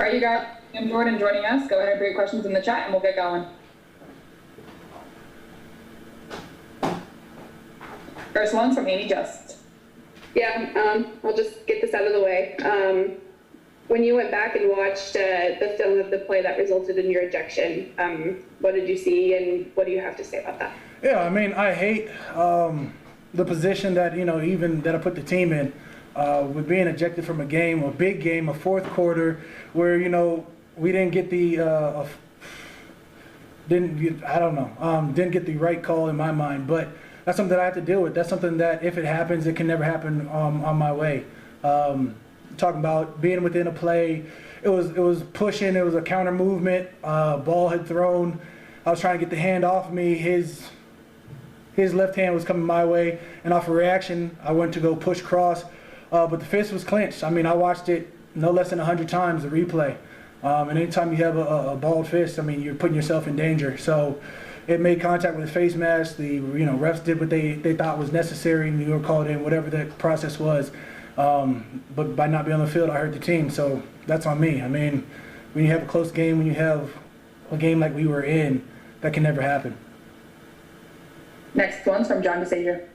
All right, you got Cam Jordan joining us. Go ahead and put your questions in the chat and we'll get going. First one's from Amy Just. Yeah, I'll just get this out of the way. When you went back and watched the film of the play that resulted in your ejection, what did you see and what do you have to say about that? Yeah, I mean, I hate the position that, even that I put the team in with being ejected from a game, a big game, a fourth quarter where, we didn't get the, didn't get the right call in my mind, but that's something that I have to deal with. That's something that if it happens, it can never happen on my way. Talking about being within a play, it was pushing, it was a counter movement, ball had thrown, I was trying to get the hand off me, his left hand was coming my way, and off a reaction, I went to go push cross, but the fist was clenched. I mean, I watched it no less than 100 times, the replay. And anytime you have a balled fist, I mean, you're putting yourself in danger. So it made contact with the face mask. The refs did what they thought was necessary, and you were called in, whatever that process was. But by not being on the field, I hurt the team. So that's on me. I mean, when you have a close game, when you have a game like we were in, that can never happen. Next one's from John DeSager.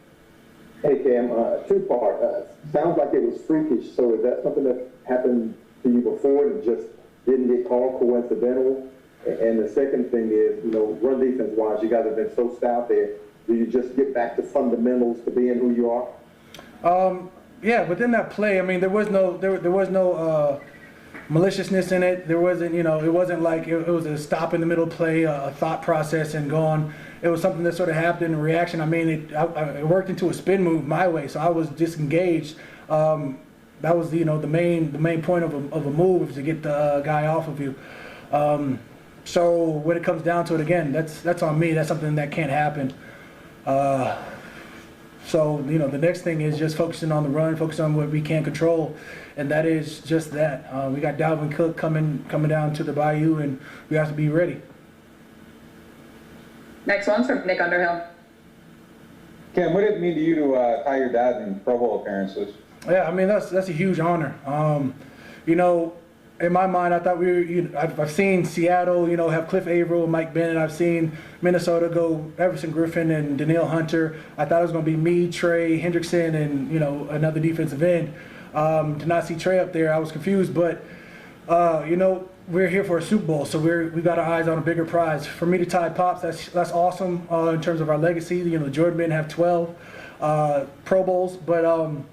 Hey, Cam, two-part. Sounds like it was freakish. So is that something that happened to you before and just didn't get called coincidental? And the second thing is, run defense-wise, you guys have been so stout there. Do you just get back to fundamentals to being who you are? Yeah, within that play, I mean, there was no maliciousness in it. There wasn't, it wasn't like it was a stop in the middle play, a thought process and gone. It was something that sort of happened in reaction. I mean, it worked into a spin move my way, so I was disengaged. That was, the main point of a move, is to get the guy off of you. So when it comes down to it, again, that's on me. That's something that can't happen. So, the next thing is just focusing on the run, focusing on what we can control, and that is just that. We got Dalvin Cook coming down to the Bayou, and we have to be ready. Next one's from Nick Underhill. Cam, what did it mean to you to tie your dad in Pro Bowl appearances? Yeah, I mean, that's a huge honor. In my mind, I thought I've seen Seattle, have Cliff Averill, Mike Bennett. I've seen Minnesota go Everson Griffin and Danielle Hunter. I thought it was going to be me, Trey Hendrickson, and another defensive end. To not see Trey up there, I was confused. But we're here for a Super Bowl, so we got our eyes on a bigger prize. For me to tie Pops, that's awesome in terms of our legacy. The Jordan men have 12 Pro Bowls, but I'll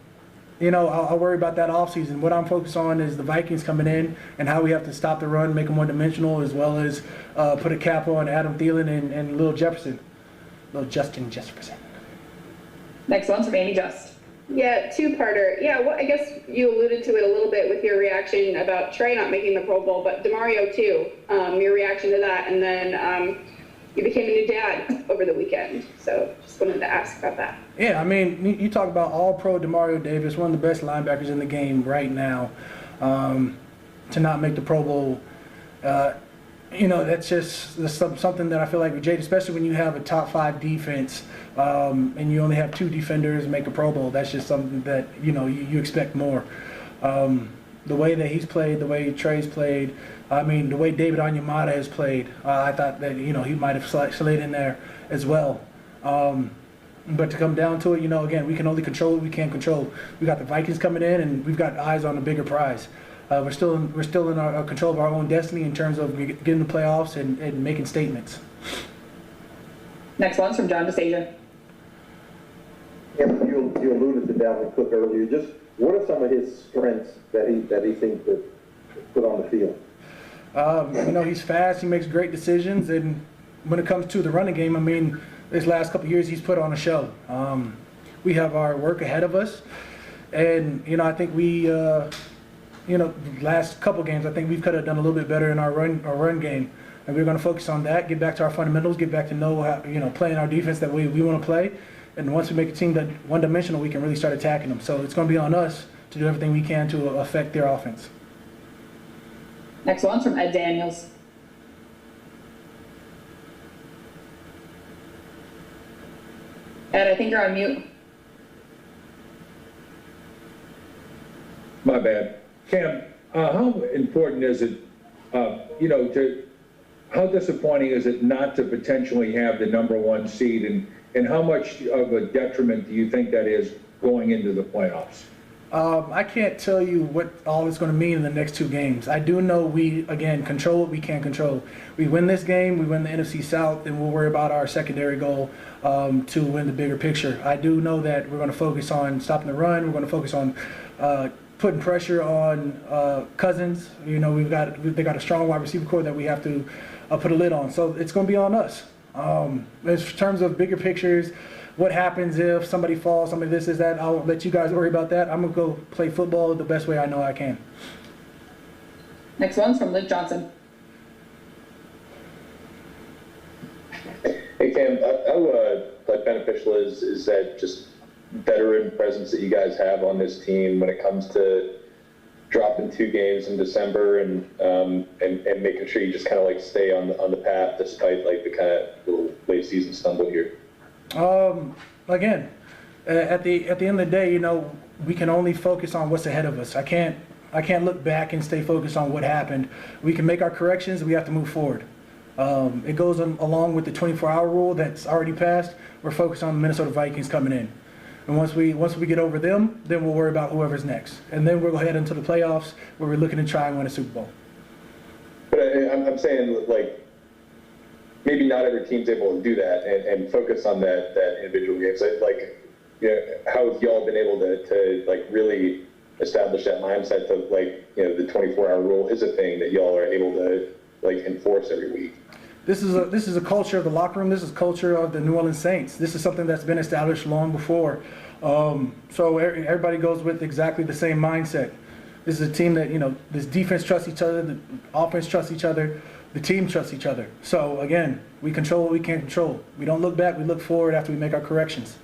worry about that offseason. What I'm focused on is the Vikings coming in and how we have to stop the run, make them one-dimensional, as well as put a cap on Adam Thielen and Little Justin Jefferson. Next one's from Amy Just. Yeah, two-parter. Yeah, well, I guess you alluded to it a little bit with your reaction about Trey not making the Pro Bowl, but Demario too, your reaction to that, and then you became a new dad over the weekend, so just wanted to ask about that. Yeah, I mean, you talk about all-pro Demario Davis, one of the best linebackers in the game right now, to not make the Pro Bowl. That's something that I feel like with Jade, especially when you have a top 5 defense and you only have 2 defenders make a Pro Bowl. That's just something that you expect more. The way that he's played, the way Trey's played, I mean, the way David Onyemata has played, I thought that he might have slid in there as well. But to come down to it, again, we can only control what we can't control. We got the Vikings coming in, and we've got eyes on a bigger prize. We're still in our control of our own destiny in terms of getting the playoffs and making statements. Next one's from John DeSager. Yeah, you alluded to Dalvin Cook earlier. Just what are some of his strengths that he seems to put on the field? He's fast. He makes great decisions, and when it comes to the running game, I mean, these last couple of years he's put on a show. We have our work ahead of us, and I think we, last couple games, I think we could have done a little bit better in our run game, and we're going to focus on that. Get back to our fundamentals. Get back to know how playing our defense that we want to play. And once we make a team that one-dimensional, we can really start attacking them. So it's going to be on us to do everything we can to affect their offense. Next one's from Ed Daniels. Ed, I think you're on mute. My bad. Cam, how important is it, how disappointing is it not to potentially have the #1 seed, and how much of a detriment do you think that is going into the playoffs? I can't tell you what all it's going to mean in the next 2 games. I do know we, again, control what we can't control. We win this game, we win the NFC South, and we'll worry about our secondary goal to win the bigger picture. I do know that we're going to focus on stopping the run. We're going to focus on putting pressure on Cousins. You know, they got a strong wide receiver core that we have to put a lid on. So it's going to be on us. In terms of bigger pictures, what happens if somebody falls, somebody this is that, I'll let you guys worry about that. I'm going to go play football the best way I know I can. Next one's from Luke Johnson. Hey Cam, how beneficial is that just veteran presence that you guys have on this team when it comes to dropping 2 games in December and making sure you just kind of like stay on the path despite like the kind of little late season stumble here? Again, at the end of the day, you know, we can only focus on what's ahead of us. I can't look back and stay focused on what happened. We can make our corrections. We have to move forward. It goes along with the 24-hour rule that's already passed. We're focused on the Minnesota Vikings coming in, and once we get over them, then we'll worry about whoever's next, and then we'll go ahead into the playoffs where we're looking to try and win a Super Bowl. But I'm saying like, maybe not every team's able to do that and focus on that individual game. So like, you know, how have y'all been able to like really establish that mindset of like, you know, the 24-hour rule is a thing that y'all are able to like enforce every week? This is a culture of the locker room. This is culture of the New Orleans Saints. This is something that's been established long before. So everybody goes with exactly the same mindset. This is a team that, you know, this defense trusts each other, the offense trusts each other, the team trusts each other. So again, we control what we can't control. We don't look back, we look forward after we make our corrections.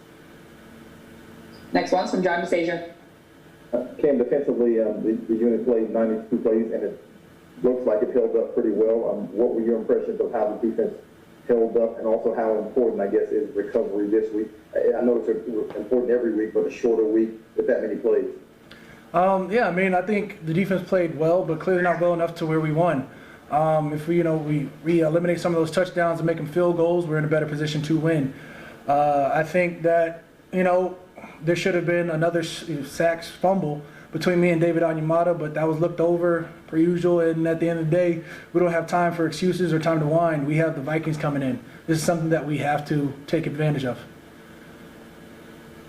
Next one's from John DeSasia. Cam, defensively, the unit played 92 plays, and it looks like it held up pretty well. What were your impressions of how the defense held up, and also how important, I guess, is recovery this week? I know it's important every week, but a shorter week with that many plays. Yeah, I mean, I think the defense played well, but clearly not well enough to where we won. If we eliminate some of those touchdowns and make them field goals, we're in a better position to win. I think that, you know, there should have been another sacks fumble between me and David Onyemata, but that was looked over per usual. And at the end of the day, we don't have time for excuses or time to whine. We have the Vikings coming in. This is something that we have to take advantage of.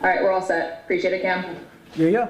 All right, we're all set. Appreciate it, Cam. Yeah.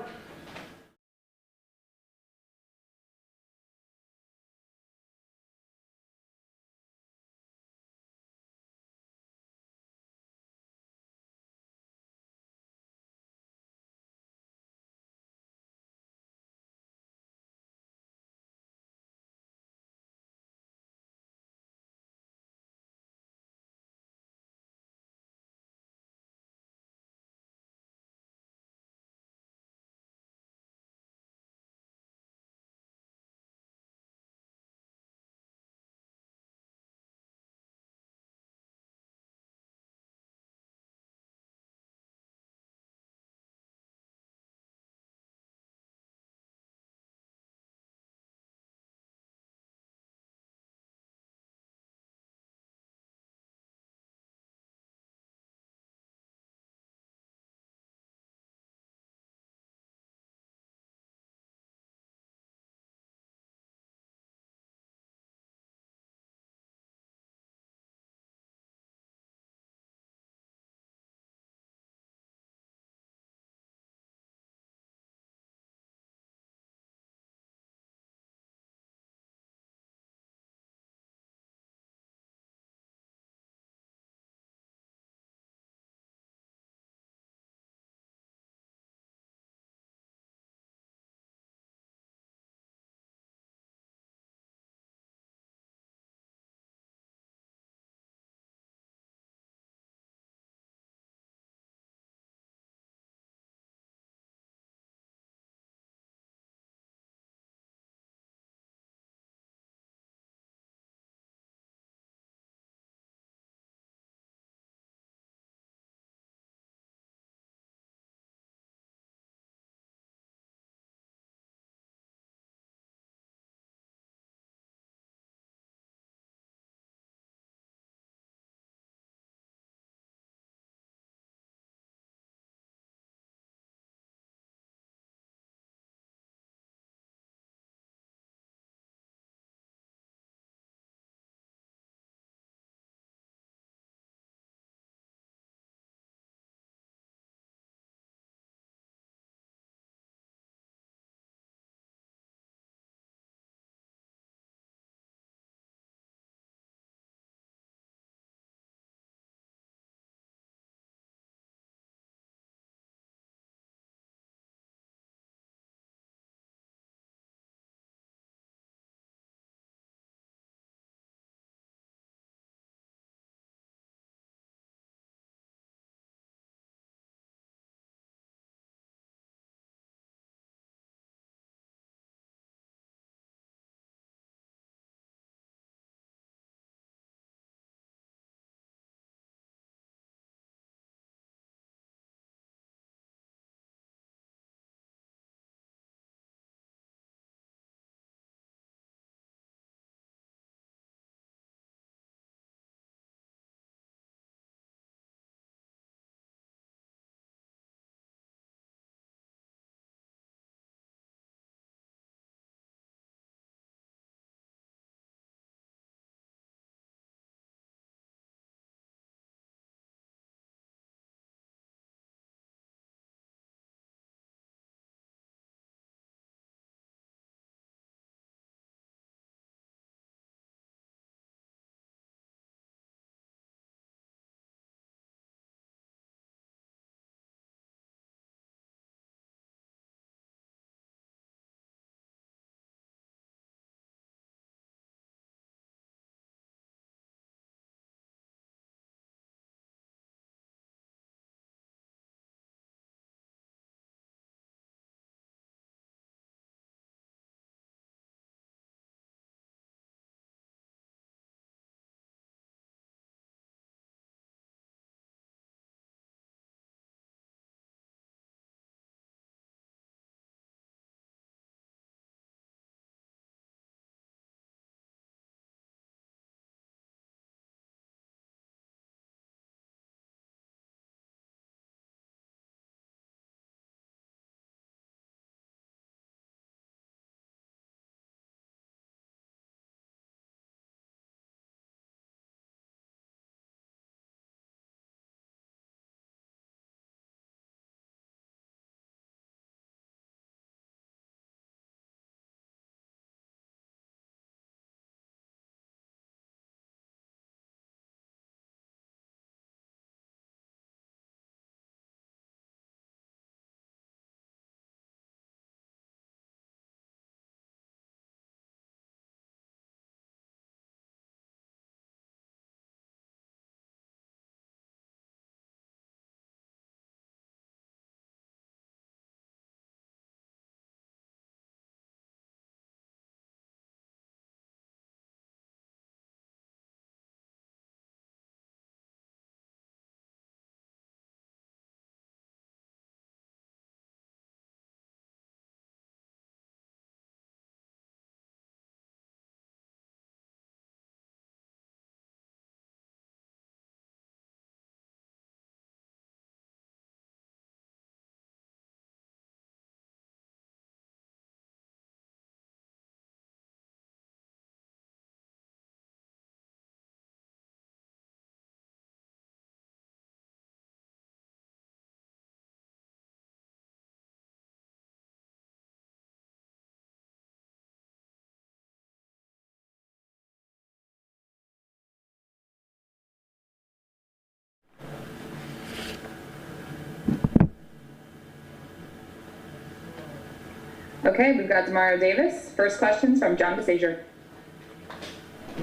Okay, we've got Demario Davis. First questions from John DeSager.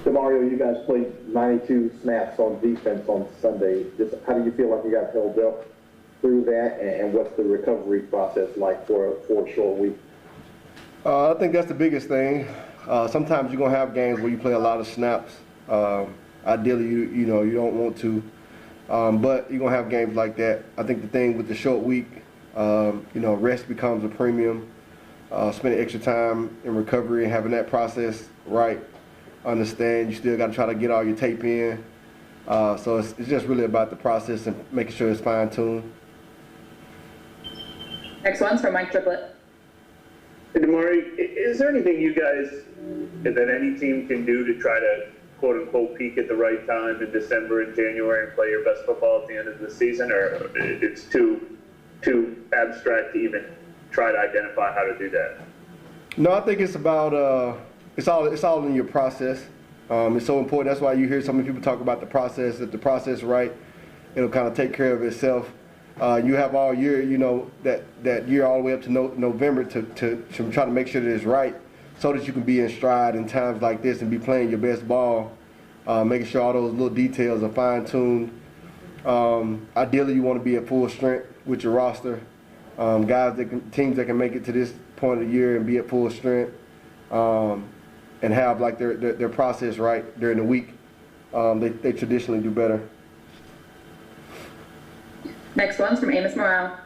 Demario, you guys played 92 snaps on defense on Sunday. Just how do you feel like you got held up through that, and what's the recovery process like for a short week? I think that's the biggest thing. Sometimes you're gonna have games where you play a lot of snaps. Ideally, you don't want to, but you're gonna have games like that. I think the thing with the short week, rest becomes a premium. Spending extra time in recovery and having that process right. Understand you still got to try to get all your tape in. So it's just really about the process and making sure it's fine tuned. Next one's from Mike Triplett. Hey, Demario, is there anything you guys that any team can do to try to quote unquote peak at the right time in December and January and play your best football at the end of the season, or it's too abstract to even try to identify how to do that? No, I think it's about it's all in your process. It's so important. That's why you hear so many people talk about the process. If the process is right, it'll kind of take care of itself. You have all year, that year all the way up to November to try to make sure that it's right, so that you can be in stride in times like this and be playing your best ball, making sure all those little details are fine-tuned. Ideally, you want to be at full strength with your roster. Teams that can make it to this point of the year and be at full strength, and have like their process right during the week. They traditionally do better. Next one's from Amos Morale.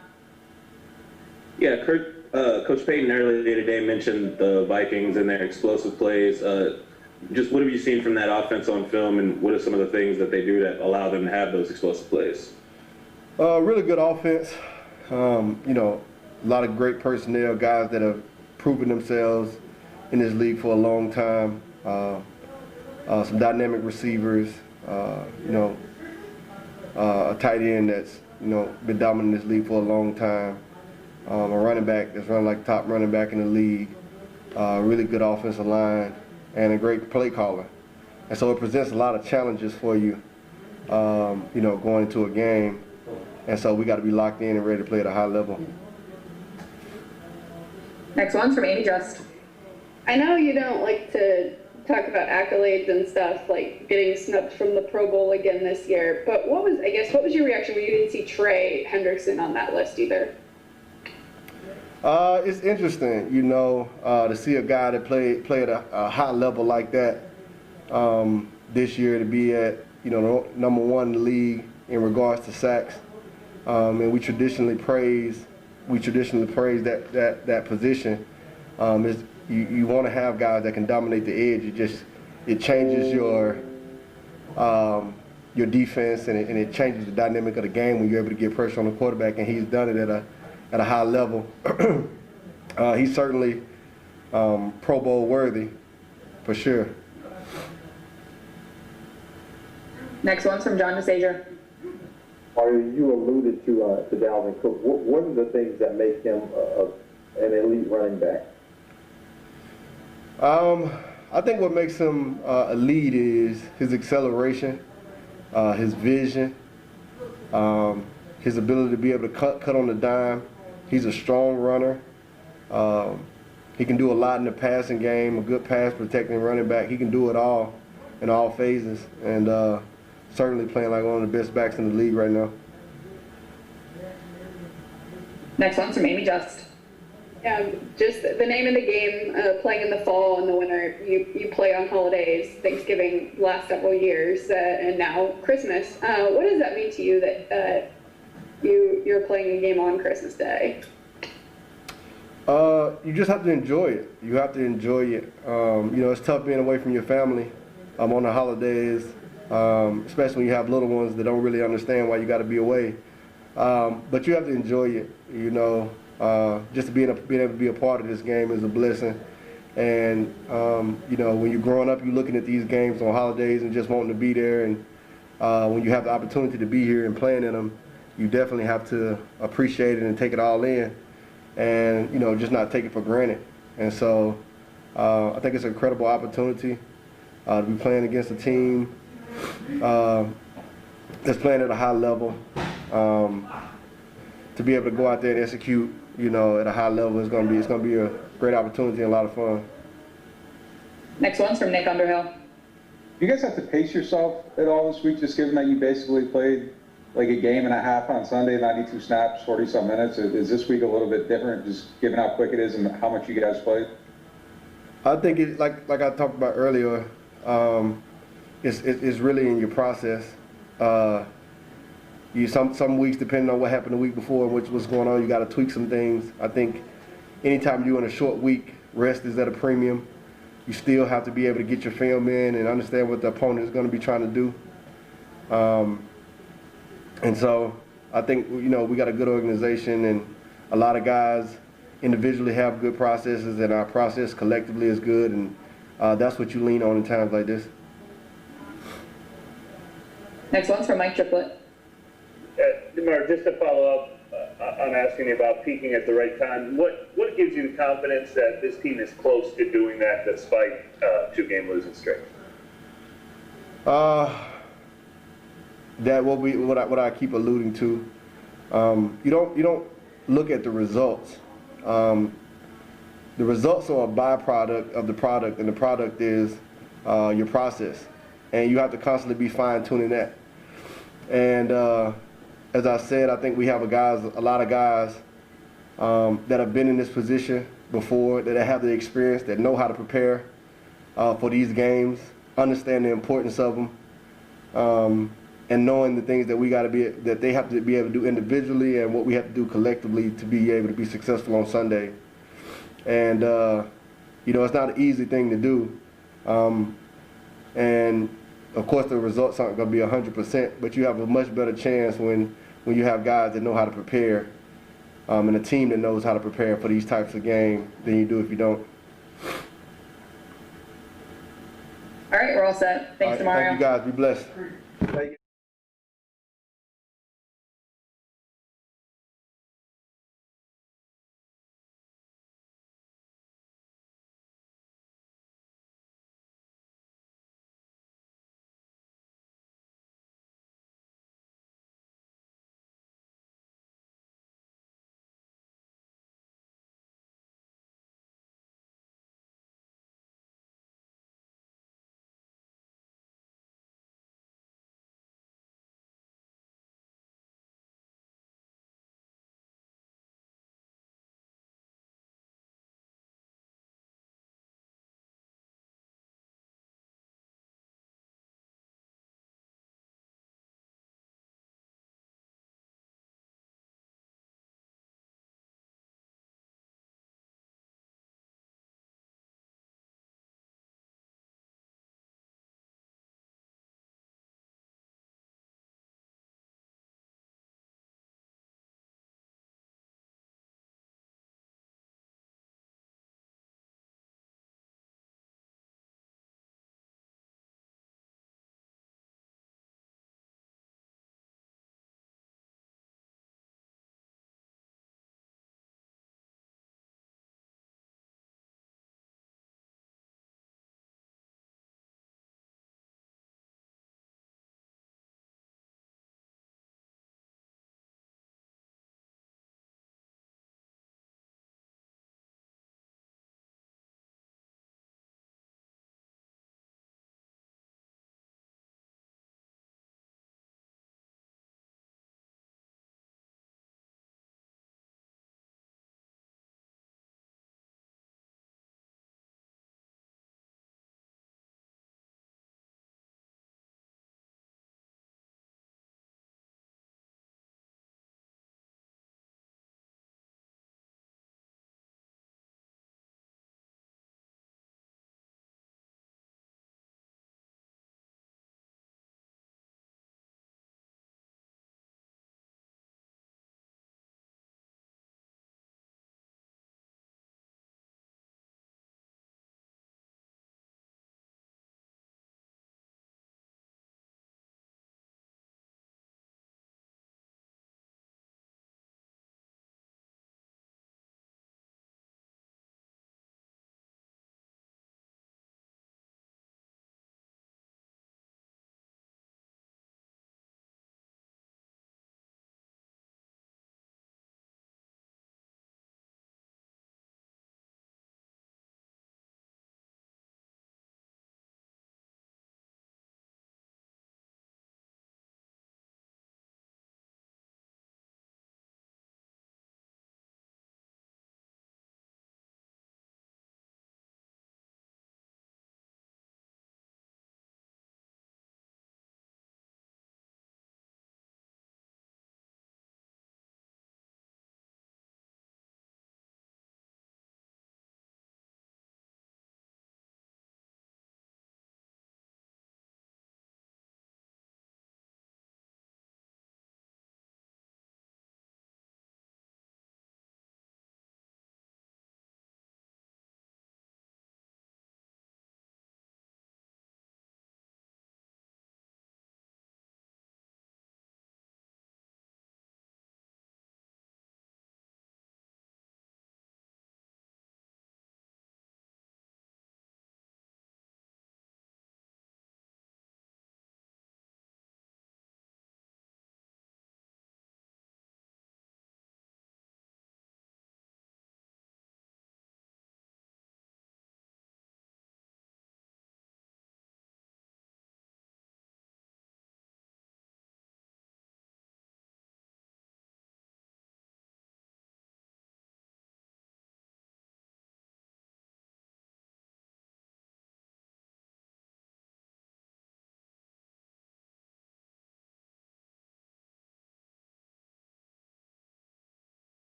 Yeah, Coach Payton earlier today mentioned the Vikings and their explosive plays. Just what have you seen from that offense on film, and what are some of the things that they do that allow them to have those explosive plays? Really good offense. A lot of great personnel, guys that have proven themselves in this league for a long time. Some dynamic receivers. A tight end that's been dominant in this league for a long time. A running back that's running like top running back in the league. Really good offensive line and a great play caller. And so it presents a lot of challenges for you, going into a game. And so we got to be locked in and ready to play at a high level. Next one's from Amy Just. I know you don't like to talk about accolades and stuff, like getting snubbed from the Pro Bowl again this year, but what was your reaction when you didn't see Trey Hendrickson on that list either? It's interesting, to see a guy that played at a high level like that this year, to be at, number one in the league in regards to sacks. And we traditionally praise that position. You want to have guys that can dominate the edge. It changes your defense, and it changes the dynamic of the game when you're able to get pressure on the quarterback. And he's done it at a high level. He's certainly Pro Bowl worthy, for sure. Next one's from John DeSager. You alluded to Dalvin Cook. What are the things that make him an elite running back? I think what makes him elite is his acceleration, his vision, his ability to be able to cut on the dime. He's a strong runner. He can do a lot in the passing game, a good pass protecting running back. He can do it all in all phases, and certainly playing like one of the best backs in the league right now. Next one's from Amy Just. Yeah, just the name of the game, playing in the fall and the winter. You play on holidays, Thanksgiving last several years, and now Christmas. What does that mean to you that you're playing a game on Christmas Day? You just have to enjoy it. You have to enjoy it. It's tough being away from your family on the holidays, especially when you have little ones that don't really understand why you got to be away. But you have to enjoy it. Just being able to be a part of this game is a blessing. And when you're growing up, you're looking at these games on holidays and just wanting to be there. And when you have the opportunity to be here and playing in them, you definitely have to appreciate it and take it all in, and just not take it for granted. And so I think it's an incredible opportunity to be playing against a team that's playing at a high level, to be able to go out there and execute at a high level. It's gonna be a great opportunity and a lot of fun. Next one's from Nick Underhill. You guys have to pace yourself at all this week, just given that you basically played like a game and a half on Sunday, 92 snaps, 40-some minutes. Is this week a little bit different, just given how quick it is and how much you guys played? I think it, like I talked about earlier, it's really in your process. Some weeks, depending on what happened the week before and what's going on, you got to tweak some things. I think anytime you're in a short week, rest is at a premium. You still have to be able to get your film in and understand what the opponent is going to be trying to do. And so I think, we got a good organization, and a lot of guys individually have good processes, and our process collectively is good, and that's what you lean on in times like this. Next one's from Mike Triplett. Demario, just to follow up on asking you about peaking at the right time, what gives you the confidence that this team is close to doing that despite 2-game losing streak? That what I keep alluding to. You don't look at the results. The results are a byproduct of the product, and the product is your process, and you have to constantly be fine-tuning that. And as I said, I think we have a lot of guys that have been in this position before, that have the experience, that know how to prepare for these games, understand the importance of them, and knowing the things that they have to be able to do individually and what we have to do collectively to be able to be successful on Sunday. And it's not an easy thing to do. And of course, the results aren't going to be 100%, but you have a much better chance when you have guys that know how to prepare, and a team that knows how to prepare for these types of games than you do if you don't. All right, we're all set. Thanks, All right, Demario. thank you guys. Be blessed. Thank you.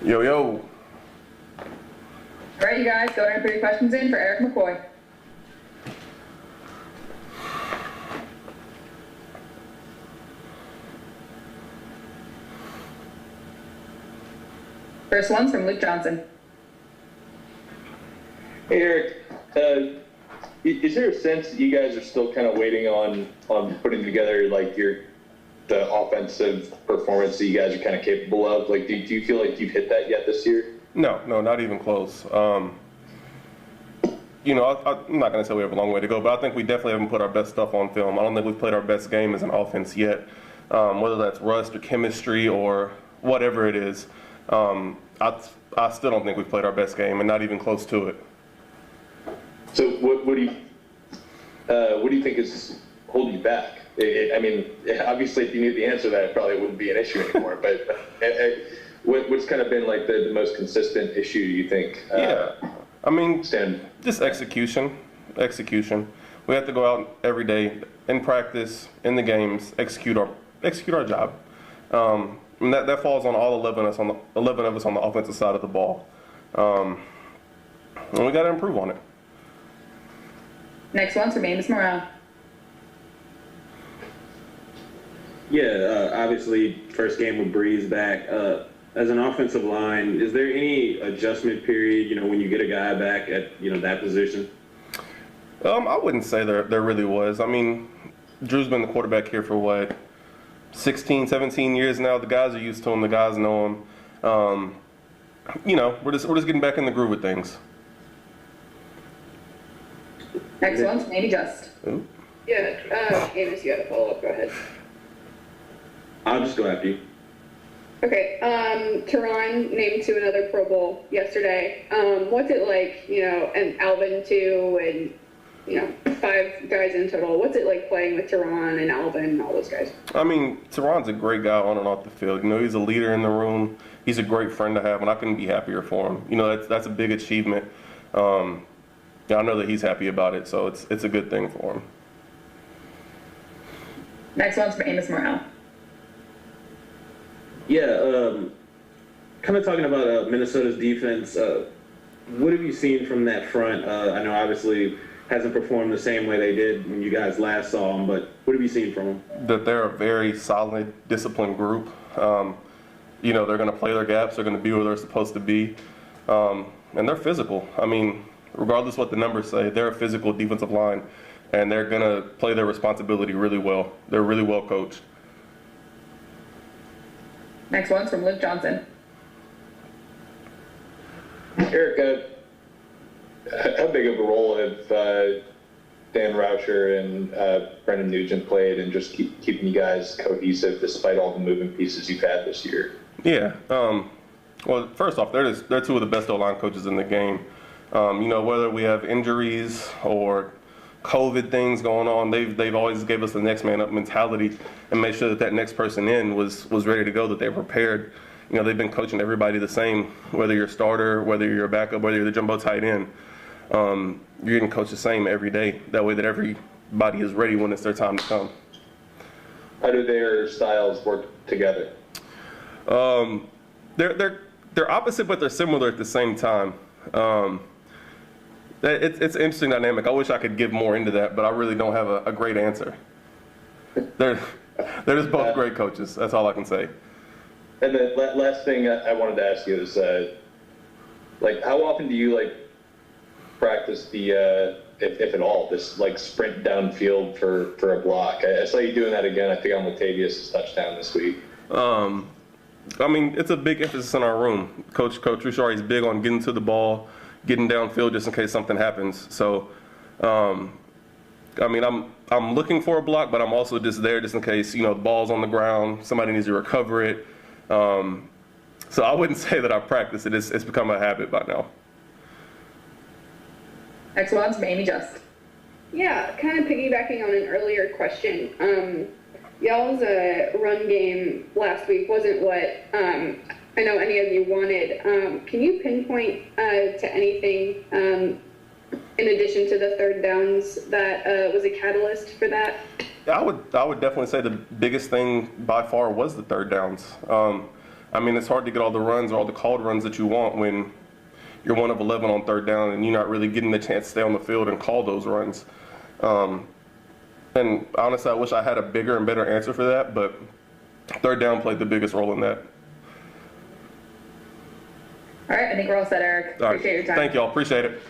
Yo, yo. All right, you guys, go ahead and put your questions in for Erik McCoy. First one's from Luke Johnson. Hey, Erik, is there a sense that you guys are still kind of waiting on putting together like the offensive performance that you guys are kind of capable of? Like, do you feel like you've hit that yet this year? No, not even close. You know, I'm not going to say we have a long way to go, but I think we definitely haven't put our best stuff on film. I don't think we've played our best game as an offense yet, whether that's rust or chemistry or whatever it is. I still don't think we've played our best game, and not even close to it. So what do you think is holding you back? I mean, obviously, if you knew the answer to that, it probably wouldn't be an issue anymore. But what's kind of been like the most consistent issue, you think? Yeah, I mean, just execution. We have to go out every day in practice, in the games, execute our job. And that falls on all 11 of us on the offensive side of the ball. And we got to improve on it. Next one's from Amos Morale. Yeah, obviously, first game with Breeze back. As an offensive line, is there any adjustment period, when you get a guy back at, that position? I wouldn't say there really was. I mean, Drew's been the quarterback here for what, 16, 17 years now. The guys are used to him. The guys know him. We're just getting back in the groove of things. Next one's maybe Just. Ooh. Yeah, Amos, you had a follow-up. Go ahead. I'll just go after you. Okay, Teron named to another Pro Bowl yesterday. What's it like, and Alvin too, and, 5 guys in total. What's it like playing with Teron and Alvin and all those guys? I mean, Teron's a great guy on and off the field. He's a leader in the room. He's a great friend to have, and I couldn't be happier for him. That's a big achievement. I know that he's happy about it, so it's a good thing for him. Next one's from Amos Morale. Yeah, kind of talking about Minnesota's defense, what have you seen from that front? I know obviously hasn't performed the same way they did when you guys last saw them, but what have you seen from them? That they're a very solid, disciplined group. They're going to play their gaps. They're going to be where they're supposed to be. And they're physical. I mean, regardless what the numbers say, they're a physical defensive line, and they're going to play their responsibility really well. They're really well coached. Next one's from Luke Johnson. Erik, how big of a role have Dan Rauscher and Brendan Nugent played in just keeping you guys cohesive despite all the moving pieces you've had this year? Yeah. Well, first off, they're 2 of the best O-line coaches in the game. Whether we have injuries or COVID things going on, they've always gave us the next man up mentality and made sure that next person in was ready to go, that they're prepared. They've been coaching everybody the same, whether you're a starter, whether you're a backup, whether you're the jumbo tight end. You're getting coached the same every day. That way that everybody is ready when it's their time to come. How do their styles work together? They're opposite, but they're similar at the same time. It's an interesting dynamic. I wish I could give more into that, but I really don't have a great answer. They're just both great coaches. That's all I can say. And the last thing I wanted to ask you is, how often do you practice the, if at all, this sprint downfield for a block? I saw you doing that again. I think on Latavius' touchdown this week. I mean, it's a big emphasis in our room. Coach Rushari is big on getting to the ball, getting downfield just in case something happens. So, I mean, I'm looking for a block, but I'm also just there just in case, the ball's on the ground, somebody needs to recover it. So I wouldn't say that I practice it. It's become a habit by now. Next one's from Amy Just. Yeah, kind of piggybacking on an earlier question. Y'all's run game last week wasn't what I know any of you wanted. Can you pinpoint to anything in addition to the third downs that was a catalyst for that? I would definitely say the biggest thing by far was the third downs. I mean, it's hard to get all the runs or all the called runs that you want when you're 1 of 11 on third down and you're not really getting the chance to stay on the field and call those runs. And honestly, I wish I had a bigger and better answer for that, but third down played the biggest role in that. All right, I think we're all set, Eric. All right. Appreciate your time. Thank y'all. Appreciate it.